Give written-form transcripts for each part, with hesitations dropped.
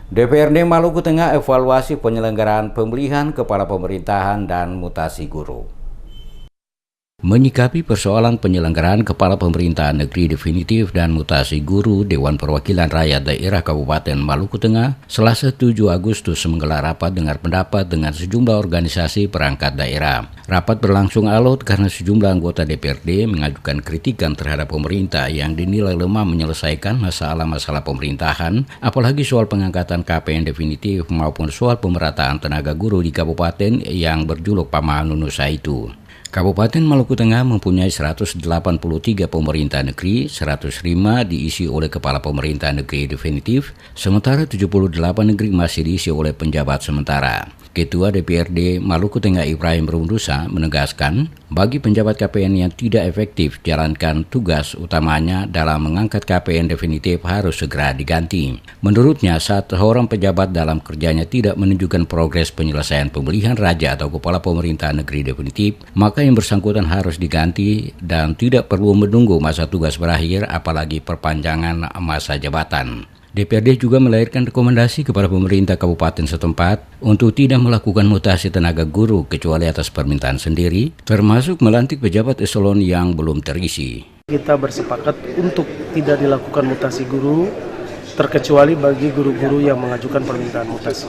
DPRD Maluku Tengah evaluasi penyelenggaraan pemilihan kepala pemerintahan dan mutasi guru. Menyikapi persoalan penyelenggaraan kepala pemerintahan negeri definitif dan mutasi guru, Dewan Perwakilan Rakyat Daerah Kabupaten Maluku Tengah Selasa 7 Agustus menggelar rapat dengar pendapat dengan sejumlah organisasi perangkat daerah. Rapat berlangsung alot karena sejumlah anggota DPRD mengajukan kritikan terhadap pemerintah yang dinilai lemah menyelesaikan masalah-masalah pemerintahan, apalagi soal pengangkatan KPN definitif maupun soal pemerataan tenaga guru di kabupaten yang berjuluk Pamahan Nusa itu. Kabupaten Maluku Tengah mempunyai 183 pemerintah negeri, 105 diisi oleh kepala pemerintah negeri definitif, sementara 78 negeri masih diisi oleh penjabat sementara. Ketua DPRD Maluku Tengah Ibrahim Rundusa menegaskan, bagi penjabat KPN yang tidak efektif jalankan tugas utamanya dalam mengangkat KPN definitif harus segera diganti. Menurutnya, saat seorang pejabat dalam kerjanya tidak menunjukkan progres penyelesaian pemilihan raja atau kepala pemerintah negeri definitif, maka yang bersangkutan harus diganti dan tidak perlu menunggu masa tugas berakhir apalagi perpanjangan masa jabatan. DPRD juga melahirkan rekomendasi kepada pemerintah kabupaten setempat untuk tidak melakukan mutasi tenaga guru kecuali atas permintaan sendiri, termasuk melantik pejabat eselon yang belum terisi. Kita bersepakat untuk tidak dilakukan mutasi guru, terkecuali bagi guru-guru yang mengajukan permintaan mutasi.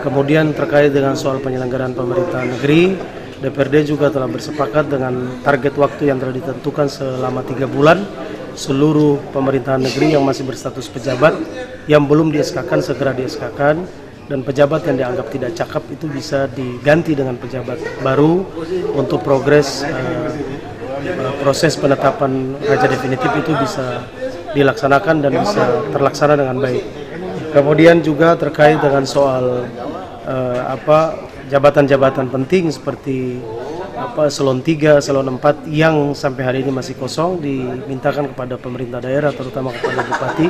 Kemudian terkait dengan soal penyelenggaraan pemerintahan negeri, DPRD juga telah bersepakat dengan target waktu yang telah ditentukan selama 3 bulan, seluruh pemerintahan negeri yang masih berstatus pejabat yang belum di-SK-kan segera di-SK-kan, dan pejabat yang dianggap tidak cakep itu bisa diganti dengan pejabat baru untuk proses penetapan raja definitif itu bisa dilaksanakan dan bisa terlaksana dengan baik. Kemudian juga terkait dengan soal jabatan-jabatan penting seperti eselon 3, eselon 4 yang sampai hari ini masih kosong, dimintakan kepada pemerintah daerah terutama kepada bupati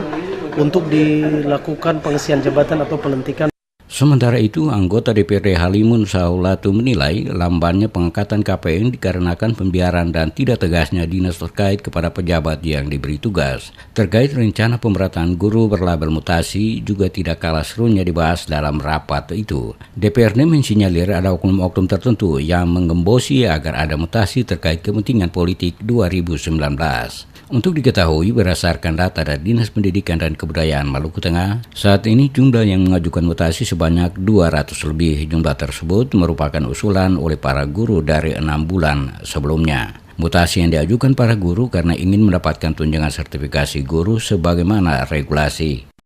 untuk dilakukan pengisian jabatan atau pelantikan. Sementara itu, anggota DPRD Halimun Saulatu menilai lambannya pengangkatan KPN dikarenakan pembiaran dan tidak tegasnya dinas terkait kepada pejabat yang diberi tugas. Terkait rencana pemerataan guru berlabel mutasi juga tidak kalah serunya dibahas dalam rapat itu. DPRD mensinyalir ada oknum-oknum tertentu yang menggembosi agar ada mutasi terkait kepentingan politik 2019. Untuk diketahui berdasarkan data dari Dinas Pendidikan dan Kebudayaan Maluku Tengah, saat ini jumlah yang mengajukan mutasi sebanyak 200 lebih. Jumlah tersebut merupakan usulan oleh para guru dari 6 bulan sebelumnya. Mutasi yang diajukan para guru karena ingin mendapatkan tunjangan sertifikasi guru sebagaimana regulasi.